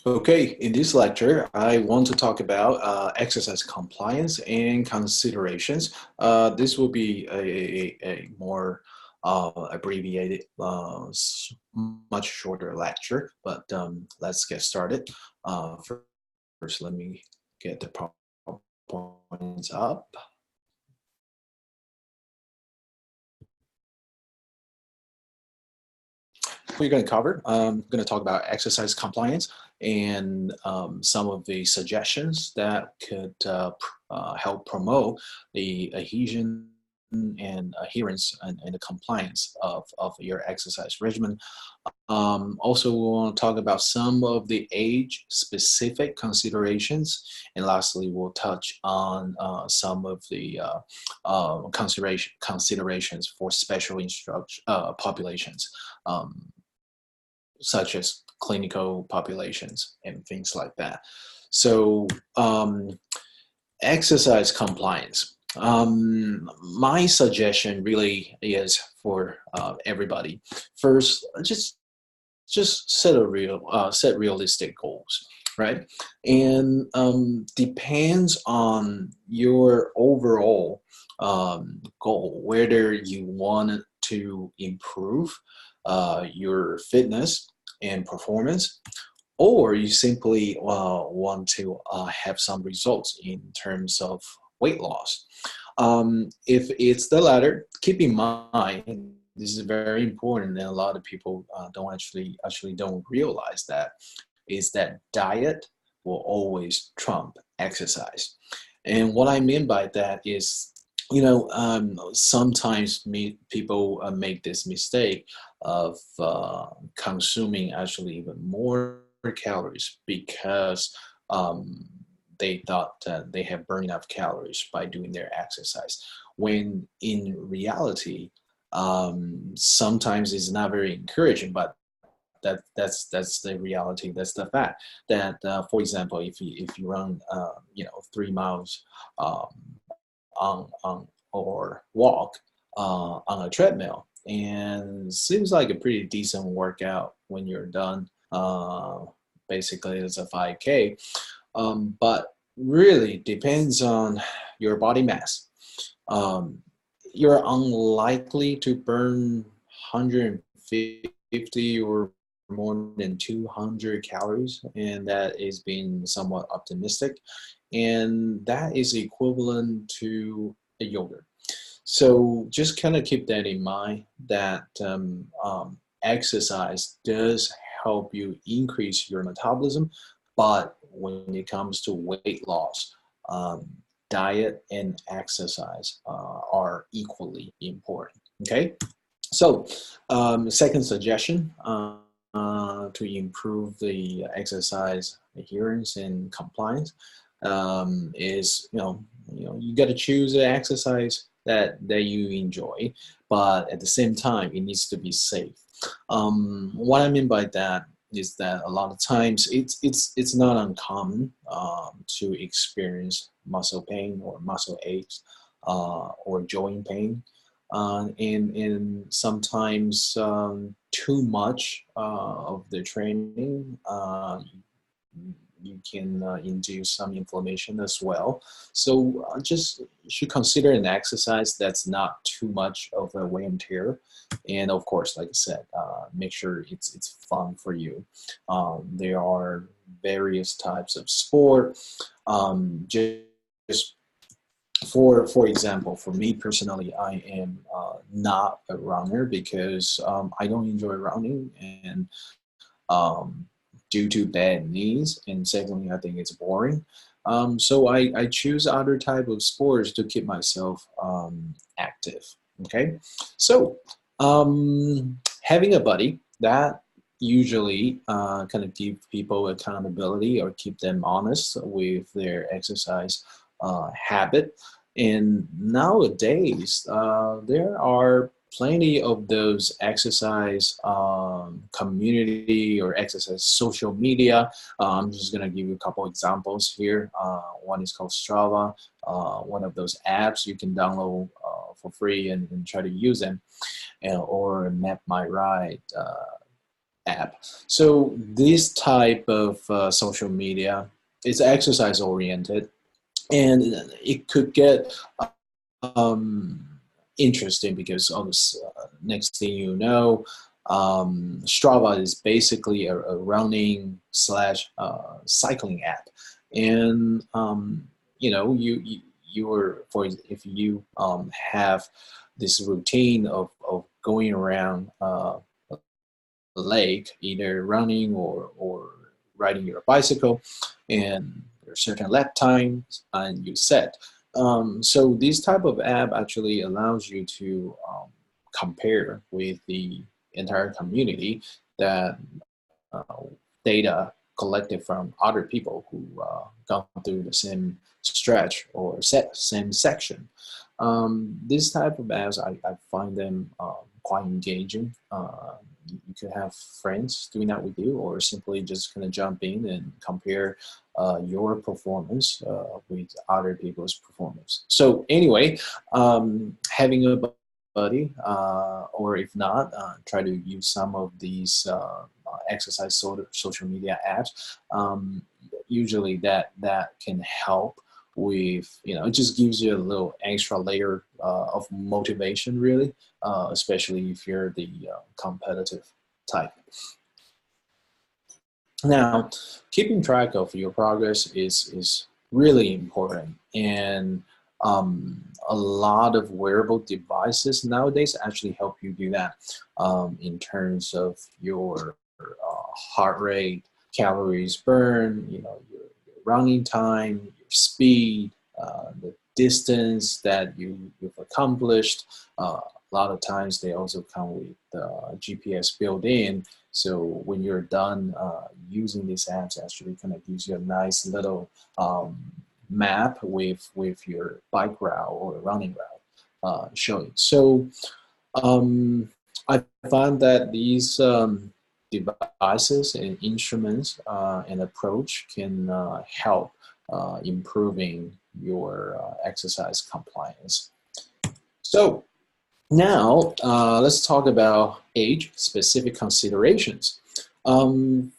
Okay, in this lecture, I want to talk about exercise compliance and considerations. This will be a more abbreviated, much shorter lecture, but let's get started. First, let me get the PowerPoints up. We're going to cover. I'm going to talk about exercise compliance and some of the suggestions that could help promote the adhesion and adherence and the compliance of your exercise regimen. Also, we want to talk about some of the age-specific considerations, and lastly, we'll touch on some of the considerations for special populations. Such as clinical populations and things like that. So exercise compliance. My suggestion really is for everybody. First, just set realistic goals, right? And depends on your overall goal, whether you want to improve your fitness and performance, or you simply want to have some results in terms of weight loss. If it's the latter, keep in mind this is very important, and a lot of people don't actually don't realize that is that diet will always trump exercise. And what I mean by that is, sometimes people make this mistake of consuming actually even more calories because they thought that they have burned enough calories by doing their exercise, when in reality, sometimes it's not very encouraging, but that's the reality. That's the fact that, for example, if you run 3 miles on or walk on a treadmill, and seems like a pretty decent workout when you're done. Basically, it's a 5K, but really depends on your body mass. You're unlikely to burn 150 or more than 200 calories, and that is being somewhat optimistic, and that is equivalent to a yogurt. So just kind of keep that in mind, that exercise does help you increase your metabolism, but when it comes to weight loss, diet and exercise are equally important. Okay, so second suggestion to improve the exercise adherence and compliance is you got to choose an exercise that you enjoy, but at the same time it needs to be safe. What I mean by that is that a lot of times it's not uncommon to experience muscle pain or muscle aches or joint pain, and sometimes too much of the training you can induce some inflammation as well. So just should consider an exercise that's not too much of a wear and tear. And of course, like I said, make sure it's fun for you. There are various types of sport. Just for example, for me personally, I am not a runner because I don't enjoy running, and due to bad knees, and secondly, I think it's boring. So I choose other type of sports to keep myself active. Okay, so having a buddy that usually kind of give people accountability or keep them honest with their exercise habit. And nowadays, there are plenty of those exercise community or exercise social media. I'm just going to give you a couple examples here. One is called Strava, one of those apps you can download for free and try to use them, or Map My Ride app. So this type of social media is exercise oriented, and it could get um, interesting because on this, next thing you know, Strava is basically a running slash cycling app, and you know you were for if you have this routine of going around the lake, either running or riding your bicycle, and there are certain lap times and you set. So this type of app actually allows you to compare with the entire community that uh, data collected from other people who gone through the same stretch or same section. This type of apps, I find them quite engaging. You could have friends doing that with you, or simply just kind of jump in and compare your performance with other people's performance. So anyway, having a buddy, or if not, try to use some of these exercise social media apps. Usually that can help with, you know, it just gives you a little extra layer of motivation, really, especially if you're the competitive type. Now, keeping track of your progress is really important, and a lot of wearable devices nowadays actually help you do that in terms of your heart rate, calories burned, you know, your running time, your speed, the distance that you've accomplished. A lot of times they also come with GPS built in. So when you're done using these apps, actually kind of gives you a nice little map with your bike route or running route showing. So I found that these devices and instruments and approach can help improving your exercise compliance. So now let's talk about age-specific considerations.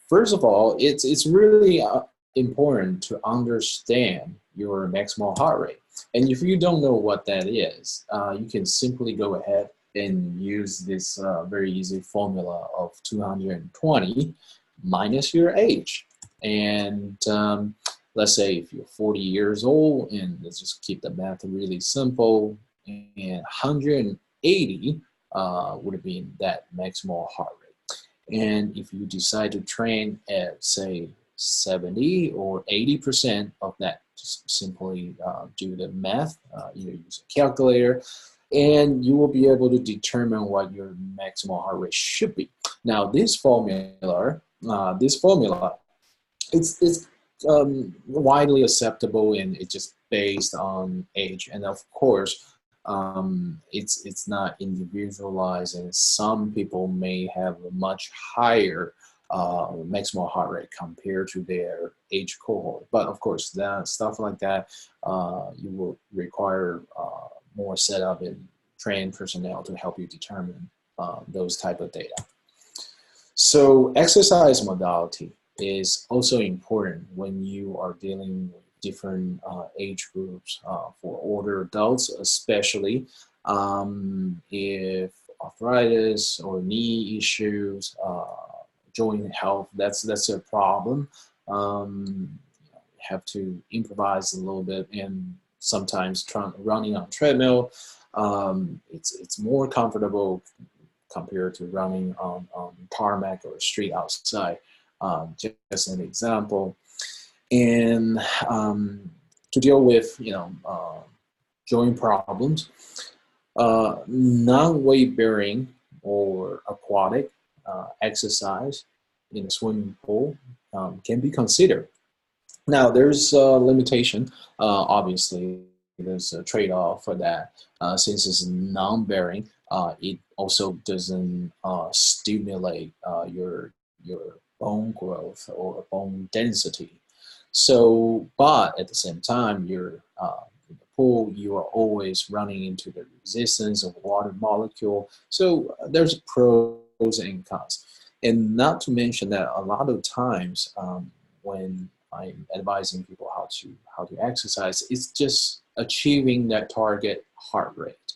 First of all, it's really important to understand your maximal heart rate. And if you don't know what that is, you can simply go ahead and use this very easy formula of 220 minus your age. And let's say if you're 40 years old, and let's just keep the math really simple, and 180 would have been that maximal heart rate. And if you decide to train at, say, 70 or 80% of that, just simply do the math, either use a calculator, and you will be able to determine what your maximal heart rate should be. Now, this formula, it's widely acceptable, and it's just based on age. And of course, it's not individualized, and some people may have a much higher maximal heart rate compared to their age cohort. But of course, that stuff like that, you will require more setup and trained personnel to help you determine those type of data. So exercise modality is also important when you are dealing with different age groups for older adults, especially if arthritis or knee issues, joint health, that's a problem. You have to improvise a little bit, and sometimes running on treadmill, it's more comfortable compared to running on tarmac or street outside. Just an example. And to deal with, joint problems, non-weight bearing or aquatic exercise in a swimming pool can be considered. Now, there's a limitation. Obviously, there's a trade-off for that. Since it's non-bearing, it also doesn't stimulate your bone growth or bone density. So, but at the same time, you're in the pool, you are always running into the resistance of water molecule. So there's pros and cons. And not to mention that a lot of times when I'm advising people how to exercise, it's just achieving that target heart rate,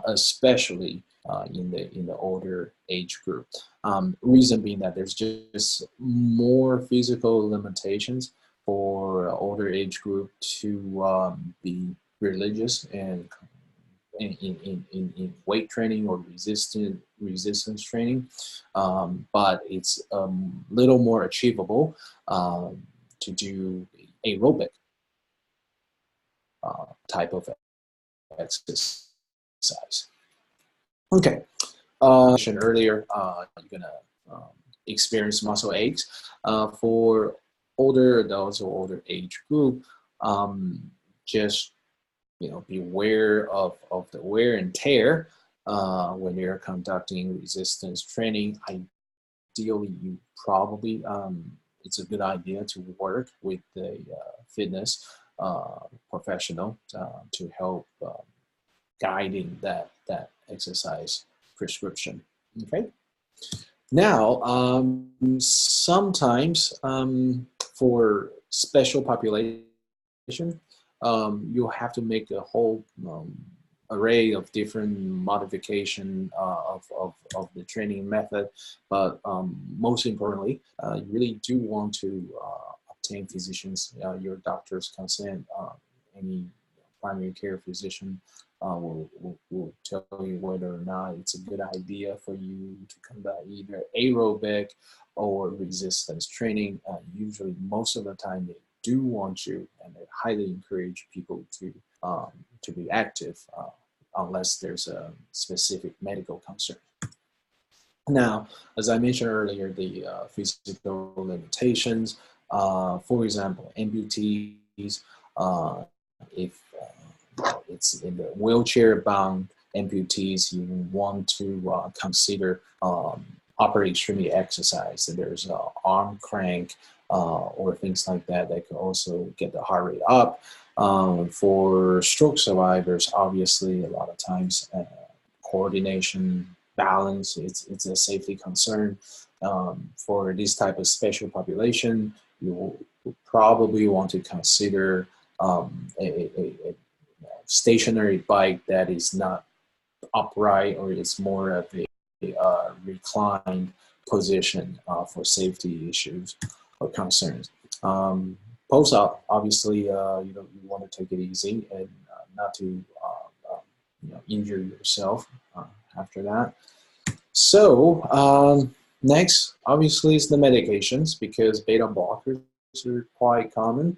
especially in the older age group. Reason being that there's just more physical limitations for older age group to be religious and in weight training or resistance training, but it's a little more achievable to do aerobic type of exercise. Okay, mentioned earlier, you're gonna experience muscle aches for older adults or older age group. Just beware of the wear and tear when you're conducting resistance training. Ideally, you probably it's a good idea to work with a fitness professional to help guiding that exercise prescription. Okay. Now, sometimes for special population, you'll have to make a whole array of different modification of the training method. But most importantly, you really do want to obtain physicians, your doctor's consent. Any primary care physician will tell you whether or not it's a good idea for you to conduct either aerobic or resistance training. Usually, most of the time, they do want you, and they highly encourage people to be active unless there's a specific medical concern. Now, as I mentioned earlier, the physical limitations, for example, amputees, if it's in the wheelchair-bound amputees, you want to consider upper extremity exercise. So there's an arm crank or things like that that can also get the heart rate up. For stroke survivors, obviously, a lot of times coordination, balance, it's a safety concern. For this type of special population, you will probably want to consider a stationary bike that is not upright, or it's more of a reclined position for safety issues or concerns. Post-op, obviously, you want to take it easy and not to injure yourself after that. So next, obviously, is the medications, because beta blockers are quite common,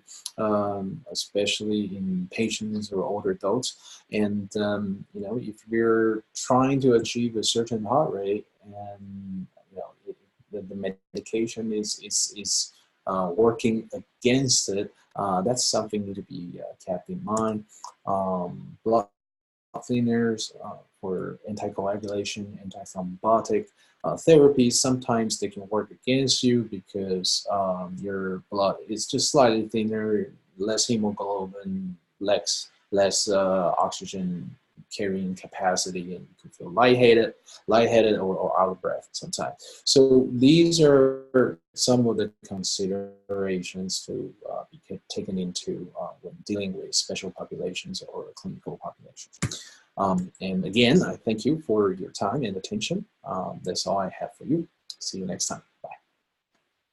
especially in patients or older adults. And if you're trying to achieve a certain heart rate, and the medication is working against it, that's something need to be kept in mind. Blood thinners for anticoagulation, antithrombotic therapies, sometimes they can work against you because your blood is just slightly thinner, less hemoglobin, less oxygen carrying capacity, and you can feel lightheaded or out of breath sometimes. So these are some of the considerations to be taken into when dealing with special populations or clinical populations. And again, I thank you for your time and attention. That's all I have for you. See you next time.